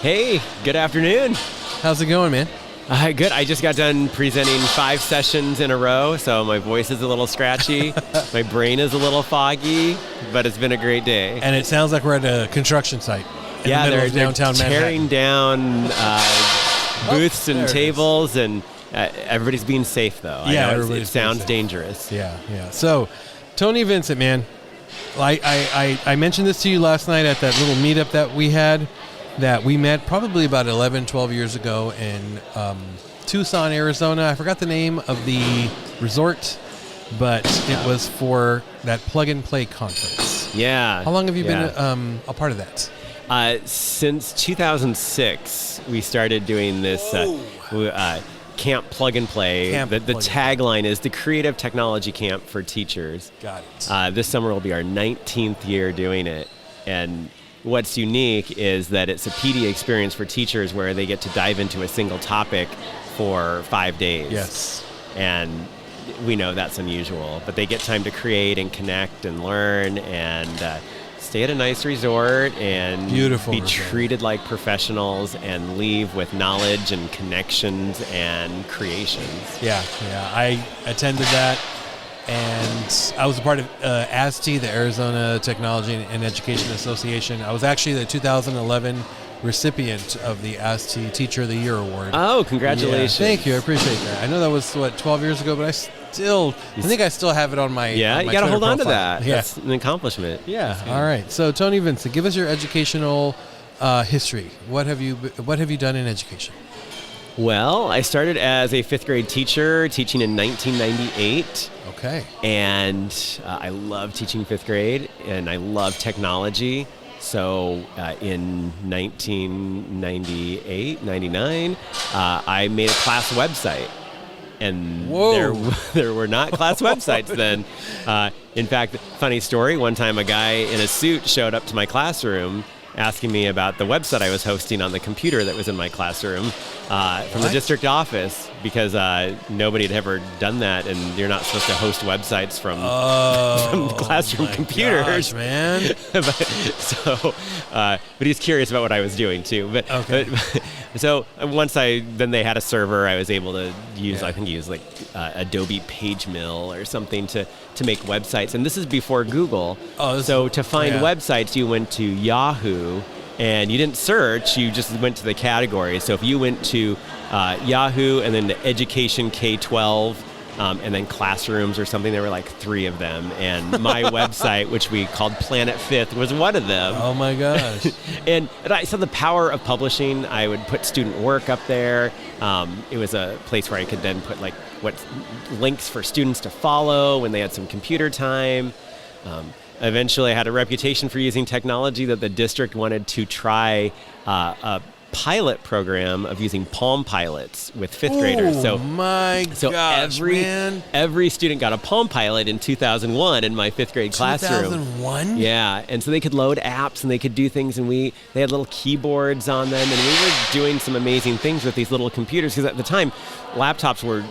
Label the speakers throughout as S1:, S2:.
S1: Hey, good afternoon.
S2: How's it going, man?
S1: Good. I just got done presenting 5 sessions in a row, so my voice is a little scratchy. My brain is a little foggy, but it's been a great day.
S2: And it sounds like we're at a construction site in the middle of downtown
S1: they're tearing
S2: Manhattan.
S1: down booths and tables, and everybody's being safe, though.
S2: Yeah,
S1: I know it sounds dangerous.
S2: Yeah. So, Tony Vincent, man, I mentioned this to you last night at that little meetup that we had, that we met probably about 11, 12 years ago in Tucson, Arizona. I forgot the name of the resort, but it was for that plug-and-play conference.
S1: Yeah.
S2: How long have you been a part of that?
S1: Since 2006, we started doing this camp plug and play. The tagline is the creative technology camp for teachers.
S2: Got it.
S1: This summer will be our 19th year doing it. And what's unique is that it's a PD experience for teachers where they get to dive into a single topic for 5 days.
S2: Yes.
S1: And we know that's unusual, but they get time to create and connect and learn and stay at a nice resort and be treated like professionals and leave with knowledge and connections and creations.
S2: Yeah. I attended that, and I was a part of ASTE, the Arizona Technology and Education Association. I was actually the 2011 recipient of the ASTE Teacher of the Year Award.
S1: Oh, congratulations.
S2: Yeah, thank you. I appreciate that. I know that was, 12 years ago, but I think I still have it on my
S1: Yeah,
S2: on my
S1: you got to hold on to
S2: profile.
S1: that.
S2: Yeah.
S1: That's an accomplishment.
S2: Yeah. All right. So, Tony Vincent, give us your educational history. What have you done in education?
S1: Well, I started as a 5th grade teacher, teaching in 1998.
S2: Okay.
S1: And I love teaching 5th grade, and I love technology. So in 1998, 99, I made a class website. And there were not class websites then. In fact, funny story, one time a guy in a suit showed up to my classroom asking me about the website I was hosting on the computer that was in my classroom from the district office, because nobody had ever done that, and you're not supposed to host websites from classroom computers.
S2: Gosh, man.
S1: But he's curious about what I was doing too. So once then they had a server, I was able to use, I think he used like Adobe PageMill or something to make websites. And this is before Google. So to find websites, you went to Yahoo, and you didn't search, you just went to the category. So if you went to Yahoo and then to Education K-12, and then classrooms or something, there were like 3 of them. And my website, which we called Planet Fifth, was one of them.
S2: Oh my gosh.
S1: and I saw the power of publishing. I would put student work up there. It was a place where I could then put like links for students to follow when they had some computer time. Eventually I had a reputation for using technology that the district wanted to try a pilot program of using Palm Pilots with 5th graders. So every student got a Palm Pilot in 2001 in my 5th grade classroom.
S2: 2001?
S1: Yeah, and so they could load apps and they could do things, and they had little keyboards on them, and we were doing some amazing things with these little computers, because at the time laptops were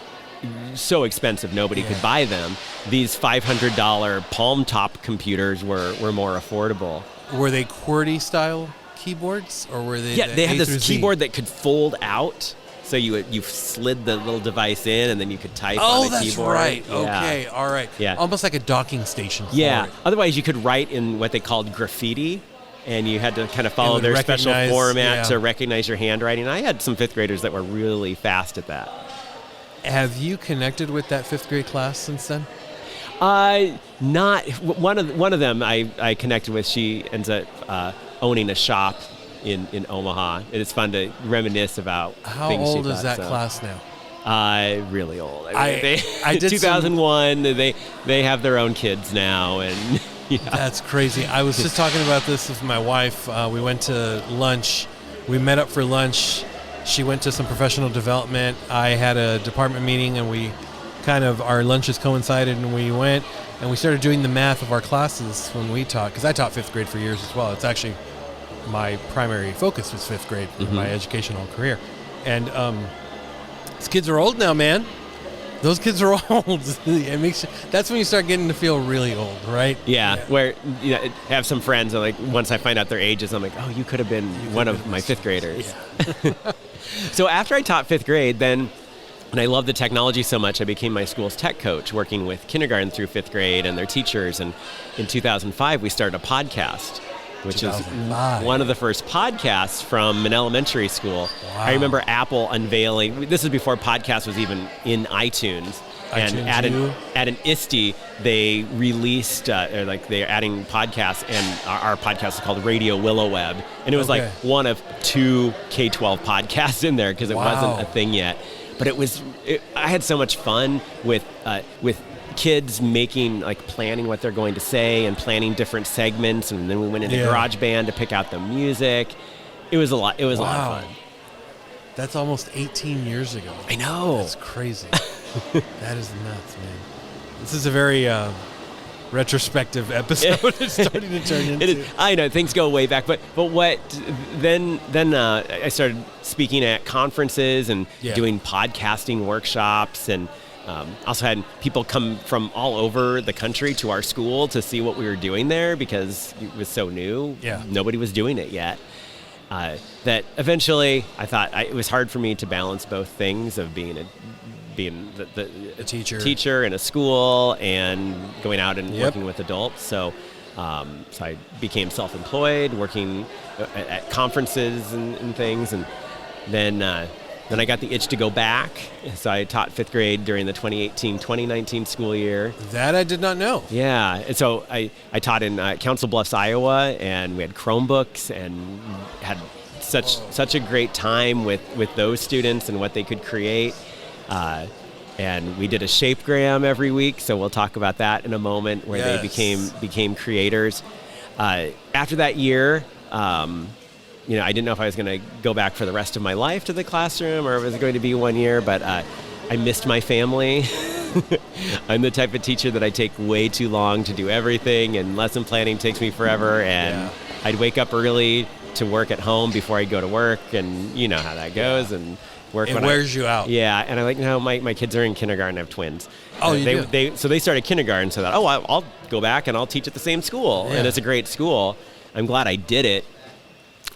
S1: so expensive nobody could buy them. These $500 Palm Top computers were more affordable.
S2: Were they QWERTY style keyboards, or were they?
S1: Yeah, they had this keyboard that could fold out, so you slid the little device in, and then you could type on the keyboard.
S2: Oh, that's right. Yeah. Okay, all right.
S1: Yeah,
S2: almost like a docking station.
S1: Yeah. Otherwise, you could write in what they called graffiti, and you had to kind of follow their special format to recognize your handwriting. I had some 5th graders that were really fast at that.
S2: Have you connected with that 5th grade class since then?
S1: Not one of them. I connected with. She ends up owning a shop in Omaha. It's fun to reminisce about.
S2: How
S1: things
S2: old
S1: she
S2: is
S1: thought,
S2: that
S1: so.
S2: class now?
S1: Really old.
S2: I did
S1: 2001. They have their own kids now, and
S2: That's crazy. I was just talking about this with my wife. We went to lunch. We met up for lunch. She went to some professional development. I had a department meeting, and our lunches coincided, and we went and we started doing the math of our classes when we taught, because I taught 5th grade for years as well. It's actually my primary focus was 5th grade in my educational career. And these kids are old now, man. Those kids are old. That's when you start getting to feel really old, right?
S1: Yeah, where I have some friends, and like once I find out their ages, I'm like, oh, you could have been one of my fifth graders. Yeah. So after I taught fifth grade, then, and I loved the technology so much, I became my school's tech coach, working with kindergarten through fifth grade and their teachers. And in 2005, we started a podcast, which is one of the first podcasts from an elementary school. Wow. I remember Apple unveiling, this is before podcast was even in iTunes. And at an ISTE, they released, they're adding podcasts, and our podcast is called Radio Willow Web. And it was like one of 2 K-12 podcasts in there because it wasn't a thing yet. But I had so much fun with kids making, planning what they're going to say and planning different segments. And then we went into GarageBand to pick out the music. It was a lot. It was a lot of fun.
S2: That's almost 18 years ago.
S1: I know.
S2: That's crazy. That is nuts, man. This is a very retrospective episode. It's starting to turn into.
S1: It is, I know things go way back, but what then I started speaking at conferences and doing podcasting workshops, and also had people come from all over the country to our school to see what we were doing there because it was so new. Yeah. Nobody was doing it yet. That eventually I thought it was hard for me to balance both things of being a teacher in a school and going out and working with adults. So I became self-employed, working at conferences and things, and then I got the itch to go back. So I taught fifth grade during the 2018-2019 school year.
S2: That I did not know.
S1: Yeah, and so I taught in Council Bluffs, Iowa, and we had Chromebooks and had such a great time with those students and what they could create. And we did a Shapegram every week, so we'll talk about that in a moment, where they became creators. After that year, I didn't know if I was going to go back for the rest of my life to the classroom or if it was going to be 1 year, but I missed my family. I'm the type of teacher that I take way too long to do everything, and lesson planning takes me forever, and I'd wake up early to work at home before I'd go to work, and you know how that goes, and work. It
S2: wears you out.
S1: Yeah, and I'm like, no, my kids are in kindergarten. I have twins.
S2: Oh, you do?
S1: So they started kindergarten, so that, I'll go back and I'll teach at the same school, and it's a great school. I'm glad I did it.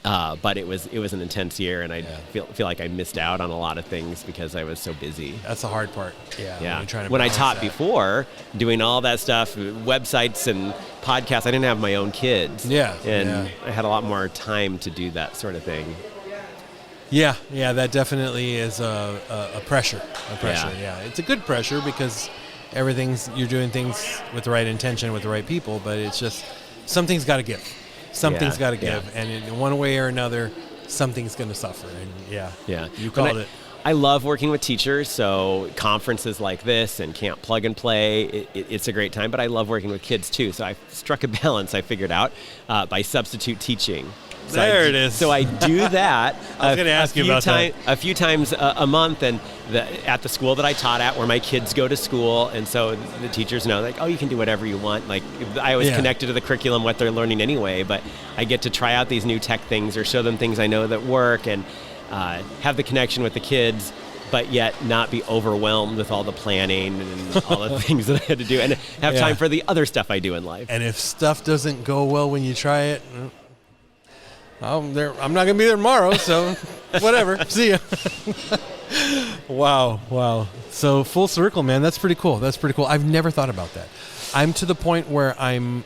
S1: But it was an intense year, and I feel like I missed out on a lot of things because I was so busy.
S2: That's the hard part. Yeah.
S1: When I taught before, doing all that stuff, websites and podcasts, I didn't have my own kids. I had a lot more time to do that sort of thing.
S2: Yeah, that definitely is a pressure. Yeah, it's a good pressure because you're doing things with the right intention, with the right people, but it's just something's got to give. Something's got to give, and in one way or another, something's going to suffer. And you called it.
S1: I love working with teachers, so conferences like this and Camp Plug and Play, it's a great time, but I love working with kids too. So I struck a balance, I figured out, by substitute teaching. So
S2: it is.
S1: So I do that
S2: I was going to ask you about that.
S1: A few times a month, and at the school that I taught at, where my kids go to school, and so the teachers know, like, you can do whatever you want. Like, I was connected to the curriculum, what they're learning anyway, but I get to try out these new tech things or show them things I know that work, and have the connection with the kids, but yet not be overwhelmed with all the planning and all the things that I had to do, and have time for the other stuff I do in life.
S2: And if stuff doesn't go well when you try it, I'm not going to be there tomorrow, so whatever. See ya. Wow. So full circle, man. That's pretty cool. I've never thought about that. I'm to the point where I'm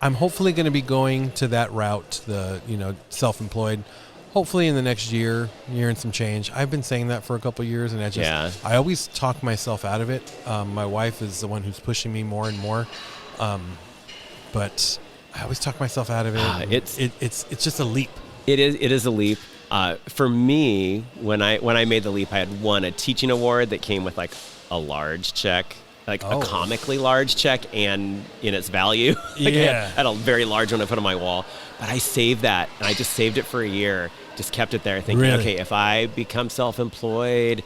S2: hopefully going to be going to that route, self-employed, hopefully in the next year and some change. I've been saying that for a couple of years, and I always talk myself out of it. My wife is the one who's pushing me more and more, but I always talk myself out of it. It's just a leap.
S1: It is a leap. For me, when I made the leap, I had won a teaching award that came with like a large check, a comically large check, and in its value. I had a very large one I put on my wall, but I saved that, and I just saved it for a year. Just kept it there, thinking, okay, if I become self-employed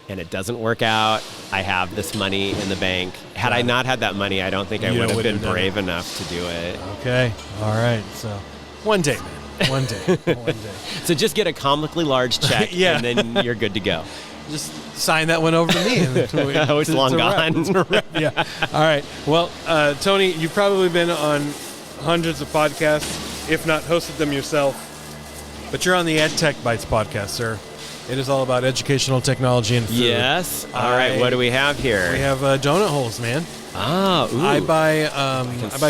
S1: and it doesn't work out, I have this money in the bank. Had I not had that money, I don't think I would have been brave enough to do it.
S2: Okay. All right. So one day, man. One day.
S1: So just get a comically large check, and then you're good to go.
S2: just sign that one over to me.
S1: It's long gone.
S2: Yeah. All right. Well, Tony, you've probably been on hundreds of podcasts, if not hosted them yourself. But you're on the EdTech Bites podcast, sir. It is all about educational technology and food.
S1: Yes. All right. What do we have here?
S2: We have donut holes, man.
S1: Ah, ooh.
S2: I buy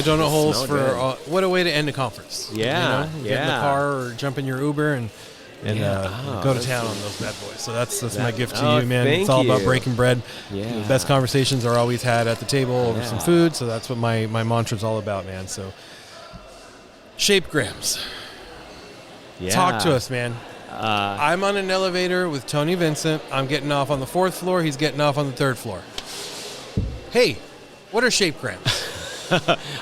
S2: donut holes for what a way to end a conference.
S1: Yeah,
S2: Get in the car or jump in your Uber and go to town on those bad boys. So that's my gift to you, man. It's all about breaking bread.
S1: Yeah.
S2: The best conversations are always had at the table over some food. So that's what my mantra's all about, man. So Shapegrams.
S1: Yeah.
S2: Talk to us, man. I'm on an elevator with Tony Vincent. I'm getting off on the 4th floor. He's getting off on the 3rd floor. Hey, what are Shapegrams?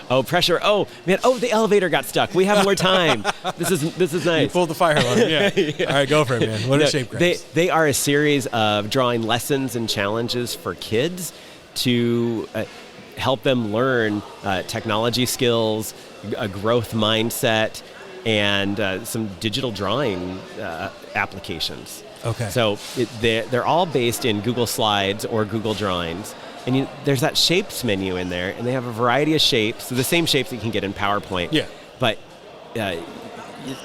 S1: Oh, pressure. Oh, man. Oh, the elevator got stuck. We have more time. This is nice.
S2: You pulled the fire alarm. Yeah. All right, go for it, man. What are Shapegrams?
S1: They are a series of drawing lessons and challenges for kids to help them learn technology skills, a growth mindset, and some digital drawing applications.
S2: Okay.
S1: So they're all based in Google Slides or Google Drawings. And there's that shapes menu in there, and they have a variety of shapes. So the same shapes that you can get in PowerPoint. Yeah. But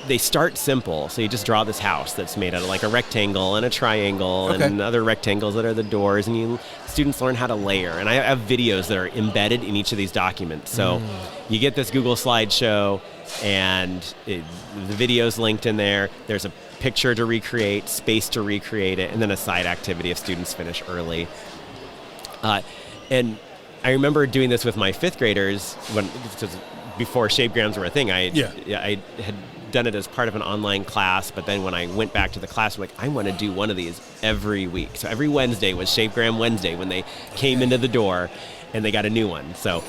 S1: they start simple. So you just draw this house that's made out of like a rectangle and a triangle and other rectangles that are the doors. And students learn how to layer. And I have videos that are embedded in each of these documents. So you get this Google slideshow, and the video's linked in there. There's a picture to recreate, space to recreate it, and then a side activity if students finish early. And I remember doing this with my 5th graders before Shapegrams were a thing. I had done it as part of an online class, but then when I went back to the class, I'm like, I want to do one of these every week. So every Wednesday was Shapegram Wednesday when they came into the door, and they got a new one. So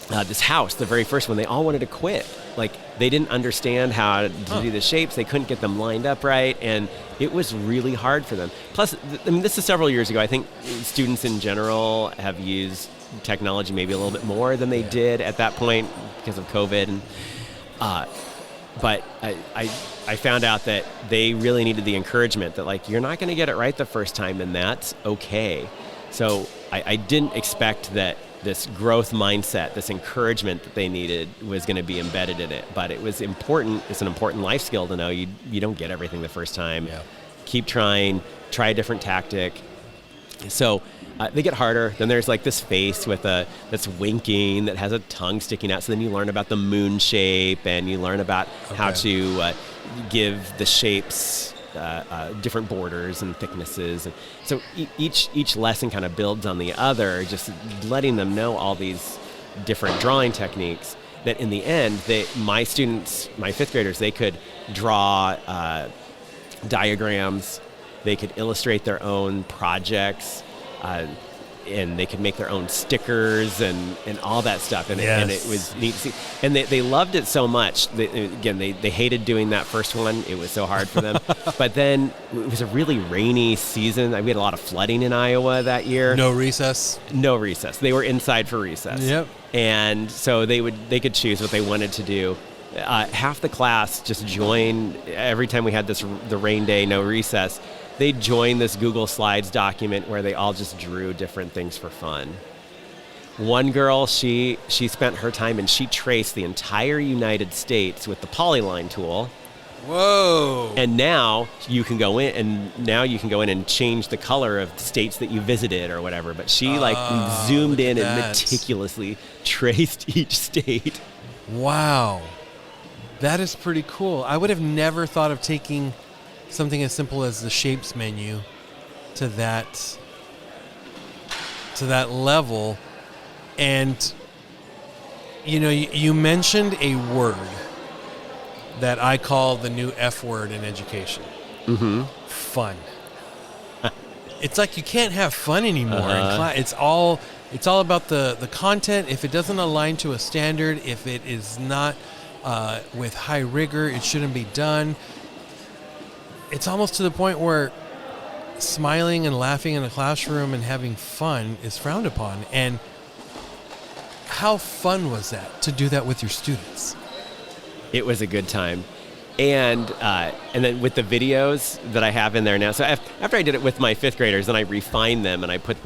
S1: this house, the very first one, they all wanted to quit. Like, they didn't understand how to do the shapes. They couldn't get them lined up right, and it was really hard for them. Plus, this is several years ago. I think students in general have used technology maybe a little bit more than they did at that point because of COVID. But I found out that they really needed the encouragement that, like, you're not going to get it right the first time, and that's okay. So I didn't expect that this growth mindset, this encouragement that they needed was going to be embedded in it. But it was important. It's an important life skill to know you don't get everything the first time. Yeah. Keep trying, try a different tactic. So they get harder. Then there's like this face that's winking that has a tongue sticking out. So then you learn about the moon shape, and you learn about how to give the shapes different borders and thicknesses. And so each lesson kind of builds on the other, just letting them know all these different drawing techniques that in the end, my students, my 5th graders, they could draw diagrams, they could illustrate their own projects, and they could make their own stickers and all that stuff. And it was neat to see. And they loved it so much. They hated doing that first one. It was so hard for them. But then it was a really rainy season. We had a lot of flooding in Iowa that year.
S2: No recess?
S1: No recess. They were inside for recess. Yep. And so they could choose what they wanted to do. Half the class just joined every time we had the rain day, no recess. They joined this Google Slides document where they all just drew different things for fun. One girl, she spent her time and she traced the entire United States with the polyline tool.
S2: Whoa!
S1: And now you can go in and change the color of the states that you visited or whatever. But she zoomed in and meticulously traced each state.
S2: Wow, that is pretty cool. I would have never thought of taking something as simple as the shapes menu to that level. And you mentioned a word that I call the new F word in education. Fun. It's like you can't have fun anymore in class. It's all about the content. If it doesn't align to a standard, if it is not with high rigor, it shouldn't be done. It's almost to the point where smiling and laughing in a classroom and having fun is frowned upon. And how fun was that to do that with your students?
S1: It was a good time. And then with the videos that I have in there now, so after I did it with my 5th graders, then I refined them and I put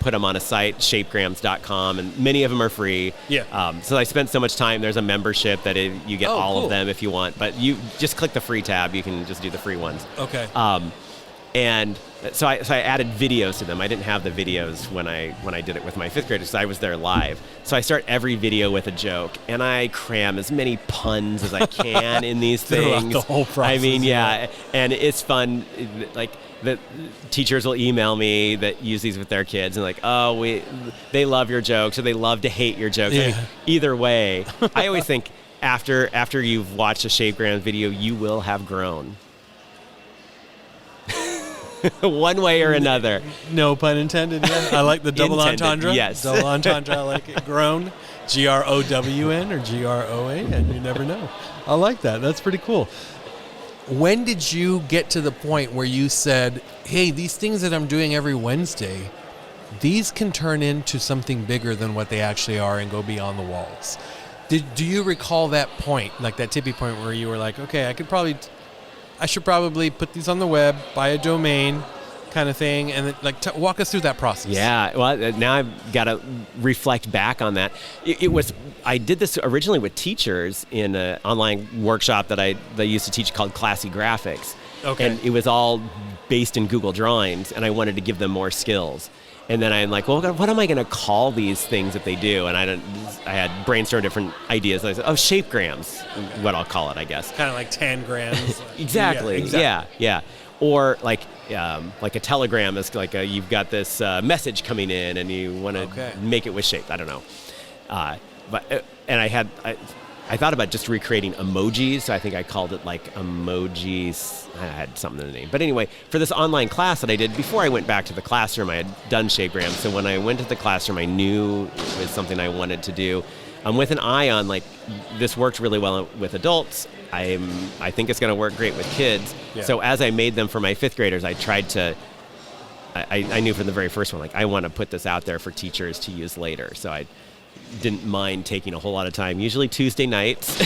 S1: them on a site, shapegrams.com, and many of them are free.
S2: Yeah.
S1: So I spent so much time. There's a membership that you get all of them if you want, but you just click the free tab. You can just do the free ones.
S2: Okay.
S1: And so I added videos to them. I didn't have the videos when I did it with my 5th graders, so I was there live. So I start every video with a joke, and I cram as many puns as I can in these things.
S2: The whole process.
S1: I mean, yeah, and it's fun. Like the teachers will email me that use these with their kids, and like, they love your jokes, or they love to hate your jokes.
S2: Yeah.
S1: I mean, either way, I always think after you've watched a Shapegrams video, you will have grown. One way or another.
S2: No pun intended. Yeah. I like the double entendre.
S1: Yes.
S2: Double entendre. I like it. Groan. Grown or GROA. You never know. I like that. That's pretty cool. When did you get to the point where you said, hey, these things that I'm doing every Wednesday, these can turn into something bigger than what they actually are and go beyond the walls? Do you recall that point, like that tipping point where you were like, okay, I should probably put these on the web, buy a domain kind of thing, and walk us through that process.
S1: Yeah, well, now I've got to reflect back on that. I did this originally with teachers in an online workshop that I used to teach called Classy Graphics.
S2: Okay.
S1: And it was all based in Google Drawings, and I wanted to give them more skills. And then I'm like, well, what am I going to call these things that they do? And I had brainstormed different ideas. And I said, Shapegrams, what I'll call it, I guess.
S2: Kind of like tangrams.
S1: Exactly. Yeah. Or like a telegram is like you've got this message coming in and you want to make it with shape. I don't know. I thought about just recreating emojis. So I think I called it like emojis. I had something in the name. But anyway, for this online class that I did, before I went back to the classroom, I had done Shapegrams. So when I went to the classroom, I knew it was something I wanted to do. With an eye on, like, this worked really well with adults. I think it's going to work great with kids. Yeah. So as I made them for my 5th graders, I tried to, I knew from the very first one, like, I want to put this out there for teachers to use later. So I didn't mind taking a whole lot of time, usually Tuesday nights,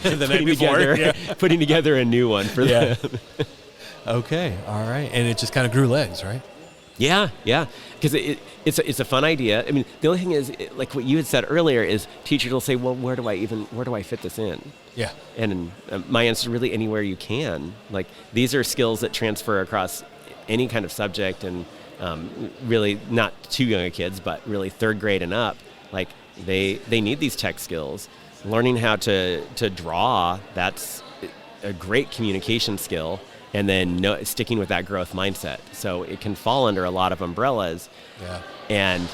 S2: the night before,
S1: putting together a new one for them.
S2: Okay, all right. And it just kind of grew legs, right?
S1: Yeah, because it's a fun idea. I mean, the only thing is, like what you had said earlier, is teachers will say, well, where do I fit this in?
S2: Yeah.
S1: And my answer is really anywhere you can. Like, these are skills that transfer across any kind of subject, and really not too young kids, but really 3rd grade and up. Like, they need these tech skills. Learning how to draw, that's a great communication skill. And then sticking with that growth mindset. So it can fall under a lot of umbrellas.
S2: Yeah.
S1: And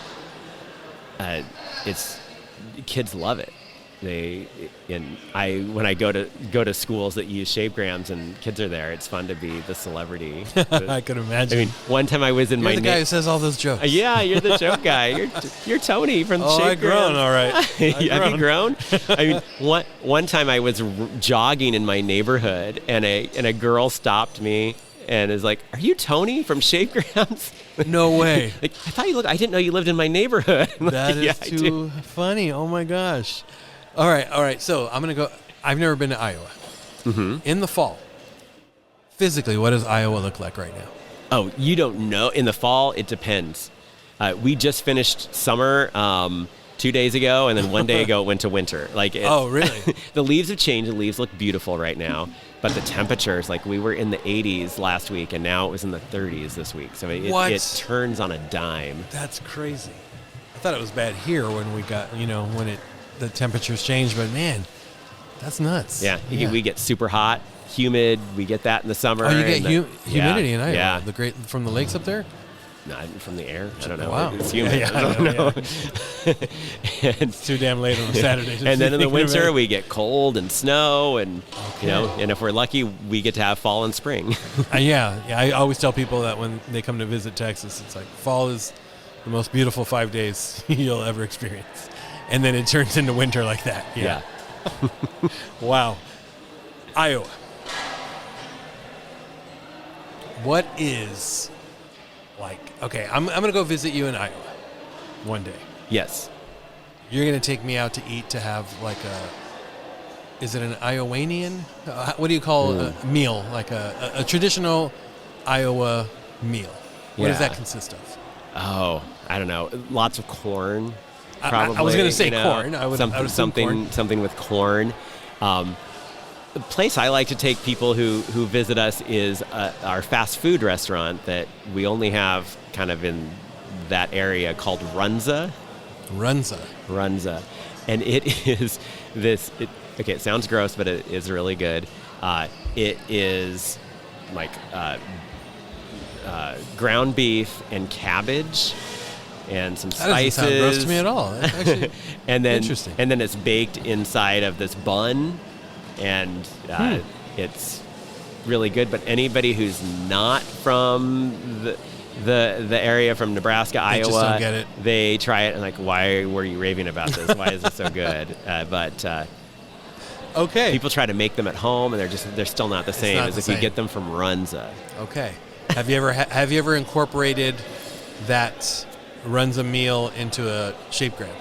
S1: kids love it. When I go to schools that use Shapegrams and kids are there, it's fun to be the celebrity.
S2: I could imagine.
S1: I mean, one time I was in
S2: you're the guy who says all those jokes.
S1: Yeah, you're the joke guy. You're Tony from Shapegrams.
S2: I've grown, all right.
S1: Have you grown? I mean, one time I was jogging in my neighborhood, and a girl stopped me and is like, "Are you Tony from Shapegrams?"
S2: No way.
S1: Like, I didn't know you lived in my neighborhood.
S2: That is too funny. Oh my gosh. All right. So I'm going to go. I've never been to Iowa.
S1: Mm-hmm.
S2: In the fall, physically, what does Iowa look like right now?
S1: Oh, you don't know. In the fall, it depends. We just finished summer 2 days ago, and then 1 day ago it went to winter.
S2: Oh, really?
S1: The leaves have changed. The leaves look beautiful right now. But the temperatures, like, we were in the 80s last week, and now it was in the 30s this week. So it turns on a dime.
S2: That's crazy. I thought it was bad here when we got, when the temperatures changed, but man, that's nuts.
S1: Yeah, we get super hot, humid. We get that in the summer.
S2: Oh, you get humidity in Iowa?
S1: Yeah.
S2: From the lakes up there?
S1: Not from the air. I don't know.
S2: Wow.
S1: It's humid.
S2: Yeah,
S1: I don't know.
S2: It's too damn late on a Saturday.
S1: And then in the winter, we get cold and snow, and and if we're lucky, we get to have fall and spring.
S2: Yeah. I always tell people that when they come to visit Texas, it's like fall is the most beautiful 5 days you'll ever experience, and then it turns into winter like that. Yeah. Wow. Iowa. What is okay, I'm going to go visit you in Iowa one day.
S1: Yes.
S2: You're going to take me out to eat, to have like is it an Iowanian? What do you call a meal? Like a traditional Iowa meal. What does that consist of?
S1: Oh, I don't know. Lots of corn. Probably.
S2: I was going to say
S1: you know,
S2: corn. I would
S1: something with corn. The place I like to take people who visit us is our fast food restaurant that we only have kind of in that area called Runza. Runza. And it is this, it sounds gross, but it is really good. It is like ground beef and cabbage and some spices.
S2: That doesn't sound gross to me at all. That's actually interesting.
S1: And then it's baked inside of this bun, and it's really good. But anybody who's not from the area, from Nebraska, Iowa,
S2: just don't get it.
S1: They try it and like, why were you raving about this? Why is it so good?
S2: Okay.
S1: People try to make them at home, and they're still not the same as if you get them from Runza.
S2: Okay. Have you ever incorporated that Runza meal into a Shapegram?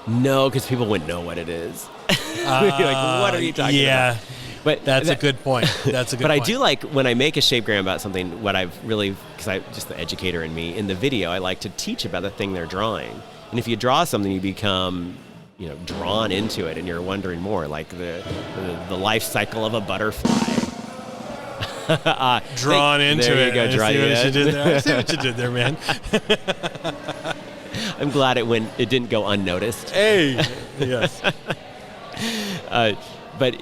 S1: No, because people wouldn't know what it is. Like, what are you talking about? But
S2: that's a good point.
S1: But I do like when I make a Shapegram about something, what I've really, because I'm just the educator in me, in the video, I like to teach about the thing they're drawing. And if you draw something, you become, drawn into it, and you're wondering more, like the life cycle of a butterfly.
S2: Drawn into
S1: there
S2: it.
S1: You go,
S2: I see what you did there. I see what you did there, man.
S1: I'm glad it didn't go unnoticed.
S2: Hey, yes.
S1: But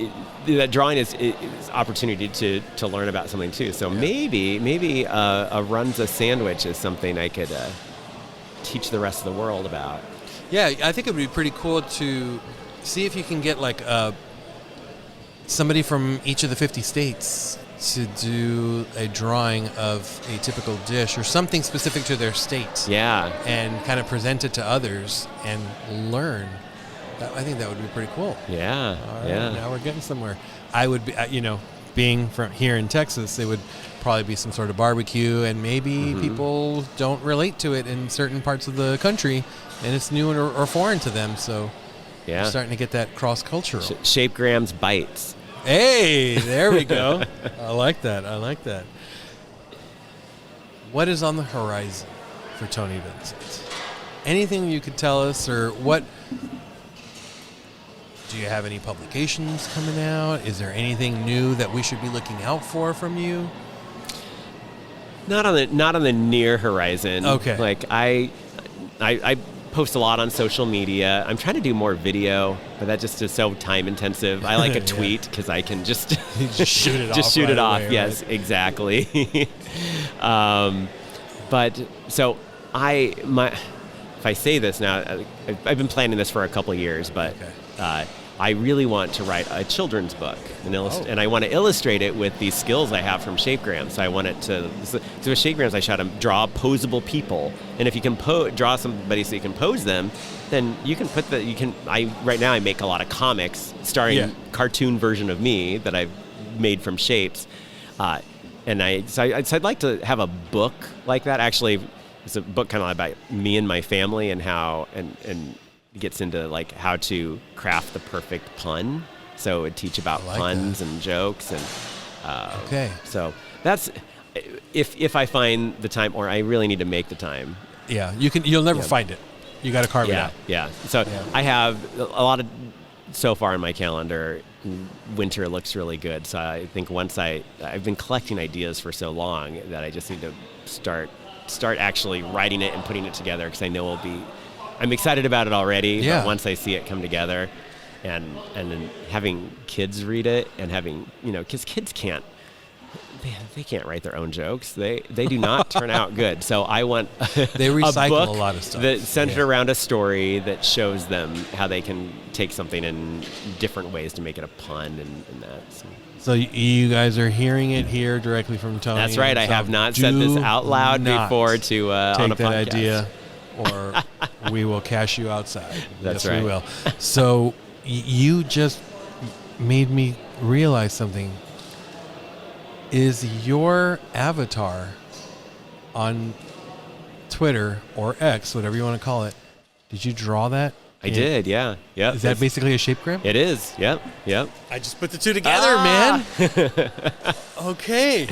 S1: that drawing is opportunity to learn about something too. So maybe a Runza sandwich is something I could teach the rest of the world about.
S2: Yeah, I think it would be pretty cool to see if you can get like somebody from each of the 50 states to do a drawing of a typical dish or something specific to their state.
S1: Yeah.
S2: And kind of present it to others and learn. I think that would be pretty cool.
S1: Yeah.
S2: All right,
S1: yeah.
S2: Now we're getting somewhere. I would be, being from here in Texas, it would probably be some sort of barbecue, and maybe people don't relate to it in certain parts of the country, and it's new or foreign to them. So we're starting to get that cross-cultural.
S1: Shapegrams bites.
S2: Hey, there we go. I like that. What is on the horizon for Tony Vincent? Anything you could tell us, or what? Do you have any publications coming out? Is there anything new that we should be looking out for from you?
S1: Not on the near horizon.
S2: Okay.
S1: Like I post a lot on social media. I'm trying to do more video, but that just is so time intensive. I like a tweet because I can just
S2: shoot it off.
S1: Just shoot it off.
S2: Away,
S1: yes,
S2: right?
S1: Exactly. But so if I say this now, I've been planning this for a couple of years, but I really want to write a children's book, and I want to illustrate it with these skills I have from Shapegrams. So I want it to. So with Shapegrams, I try to draw posable people, and if you can draw somebody so you can pose them, then you can put right now I make a lot of comics starring cartoon version of me that I've made from shapes, and I'd like to have a book like that. Actually, it's a book kind of about me and my family and how and gets into like how to craft the perfect pun. So it would teach about puns and jokes and so that's if I find the time, or I really need to make the time.
S2: Yeah, you'll never find it. You got to carve it out.
S1: Yeah. So I have a lot of so far in my calendar. Winter looks really good. So I think once I've been collecting ideas for so long that I just need to start actually writing it and putting it together, because I know I'm excited about it already, but once I see it come together and then having kids read it and having, because kids they can't write their own jokes. They do not turn out good. So I want
S2: they recycle
S1: a book
S2: a lot of stuff
S1: that's centered around a story that shows them how they can take something in different ways to make it a pun and that.
S2: So you guys are hearing it here directly from Tony.
S1: That's right. I have not said this out loud before to on a podcast.
S2: Take that idea, or we will cash you outside.
S1: That's
S2: yes,
S1: right.
S2: We will. So you just made me realize something. Is your avatar on Twitter or X, whatever you want to call it, did you draw that?
S1: I did, yeah. Yep.
S2: Is that basically a shapegram?
S1: It is, yep.
S2: I just put the two together, man. Okay.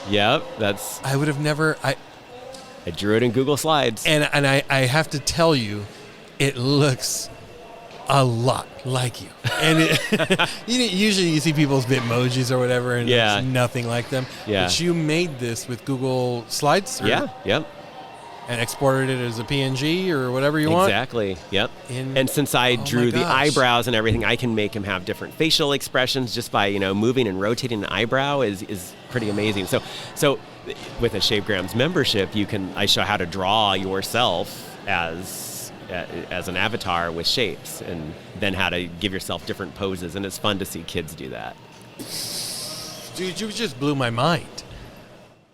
S1: Yep, that's...
S2: I would have never... I
S1: drew it in Google Slides.
S2: And I have to tell you, it looks a lot like you. And usually you see people's Bitmojis or whatever, and it's nothing like them.
S1: Yeah.
S2: But you made this with Google Slides?
S1: Yeah, yep.
S2: And exported it as a PNG or whatever you want?
S1: Exactly, yep. And since I drew the eyebrows and everything, I can make him have different facial expressions just by, moving and rotating an eyebrow is pretty amazing. So with a Shapegrams membership, I show how to draw yourself as an avatar with shapes, and then how to give yourself different poses, and it's fun to see kids do that.
S2: Dude, you just blew my mind.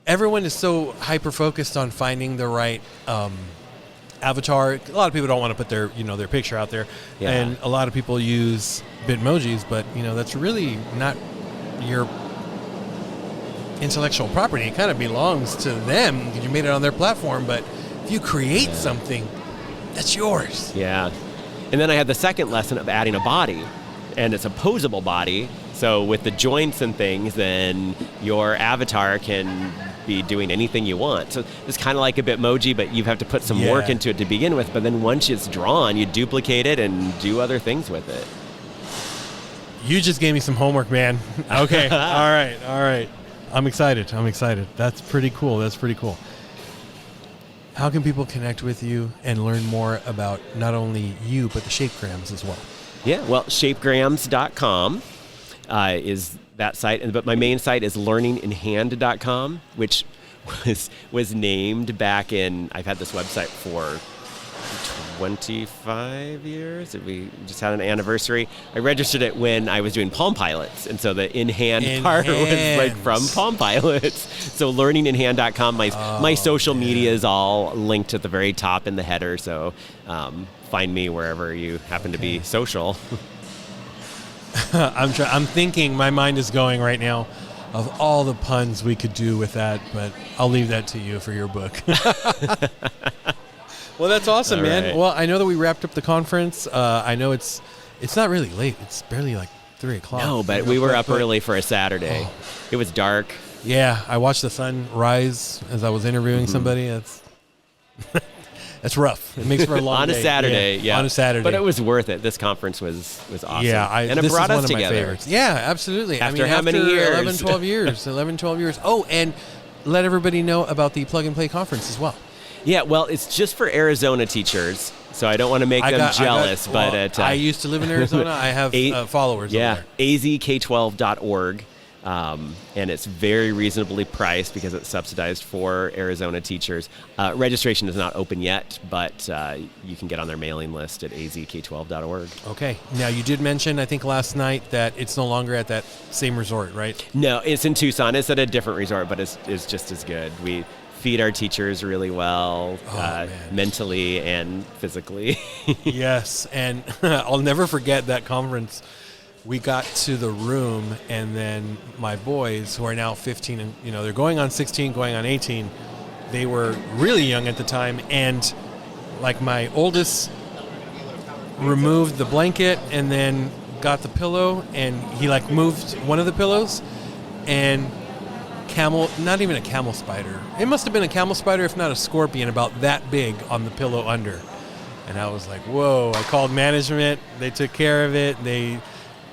S2: Everyone is so hyper-focused on finding the right avatar. A lot of people don't want to put their picture out there, and a lot of people use Bitmojis, but that's really not your intellectual property. It kind of belongs to them because you made it on their platform, but if you create something, that's yours.
S1: Yeah. And then I had the second lesson of adding a body, and it's a posable body. So with the joints and things, then your avatar can be doing anything you want. So it's kind of like a Bitmoji, but you have to put some work into it to begin with. But then once it's drawn, you duplicate it and do other things with it.
S2: You just gave me some homework, man. Okay. All right. I'm excited. That's pretty cool. How can people connect with you and learn more about not only you, but the Shapegrams as well?
S1: Yeah, well, shapegrams.com is that site. But my main site is learninginhand.com, which was named back in, I've had this website for 25 years. We just had an anniversary. I registered it when I was doing Palm Pilots, and so the in-hand part was like from Palm Pilots. So learninginhand.com, my social media is all linked at the very top in the header, so find me wherever you happen to be social.
S2: I'm thinking, my mind is going right now of all the puns we could do with that, but I'll leave that to you for your book. Well, that's awesome, all man. Right. Well, I know that we wrapped up the conference. I know it's not really late. It's barely like 3 o'clock.
S1: No, but we were up early for a Saturday. It was dark.
S2: Yeah, I watched the sun rise as I was interviewing somebody. That's rough. It makes for a long
S1: day. On a Saturday, yeah.
S2: On a Saturday.
S1: But it was worth it. This conference was awesome.
S2: Yeah,
S1: and it brought us together.
S2: My favorites. Yeah, absolutely.
S1: After how many years?
S2: 11, 12 years. 11, 12 years. Oh, and let everybody know about the Plug and Play conference as well.
S1: Yeah, well, it's just for Arizona teachers, so I don't want to make them jealous.
S2: I used to live in Arizona. I have followers over there.
S1: azk12.org, and it's very reasonably priced because it's subsidized for Arizona teachers. Registration is not open yet, but you can get on their mailing list at azk12.org.
S2: Okay. Now, you did mention, I think last night, that it's no longer at that same resort, right?
S1: No, it's in Tucson. It's at a different resort, but it's just as good. We feed our teachers really well, mentally and physically.
S2: Yes, and I'll never forget that conference. We got to the room, and then my boys, who are now 15, and they're going on 16, going on 18, they were really young at the time, and like my oldest removed the blanket and then got the pillow, and he like moved one of the pillows, and not even a camel spider. It must have been a camel spider, if not a scorpion, about that big on the pillow under. And I was like, whoa. I called management. They took care of it. They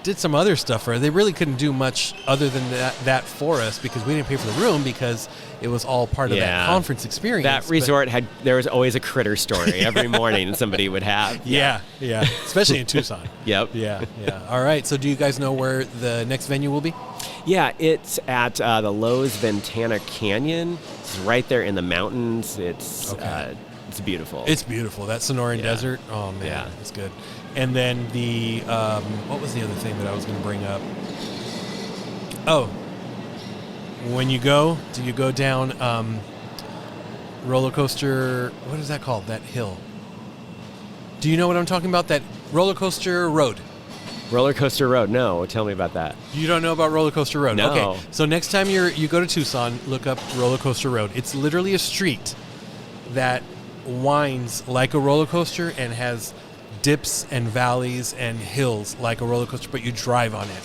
S2: did some other stuff for us. They really couldn't do much other than that for us because we didn't pay for the room because it was all part of that conference experience.
S1: That resort there was always a critter story every morning somebody would have.
S2: Yeah. Especially in Tucson.
S1: Yep.
S2: Yeah. All right. So do you guys know where the next venue will be?
S1: Yeah, it's at the Lowe's Ventana Canyon. It's right there in the mountains. It's beautiful.
S2: It's beautiful. That Sonoran Desert. Oh, man. It's good. And then the, what was the other thing that I was going to bring up? Oh, when you go, do you go down roller coaster, what is that called? That hill. Do you know what I'm talking about? That roller coaster road.
S1: Roller Coaster Road. No, tell me about that.
S2: You don't know about Roller Coaster Road?
S1: No.
S2: Okay. So next time you go to Tucson, look up Roller Coaster Road. It's literally a street that winds like a roller coaster and has dips and valleys and hills like a roller coaster, but you drive on it.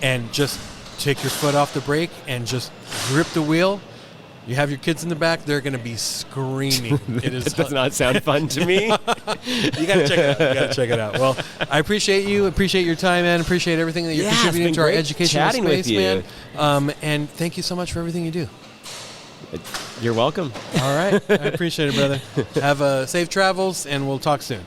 S2: And just take your foot off the brake and just grip the wheel. You have your kids in the back, they're going to be screaming.
S1: It does not sound fun to me.
S2: You got to check it out. Well, I appreciate you. Appreciate your time, man. Appreciate everything that you're contributing to our educational space, man. And thank you so much for everything you do.
S1: You're welcome.
S2: All right. I appreciate it, brother. Have safe travels, and we'll talk soon.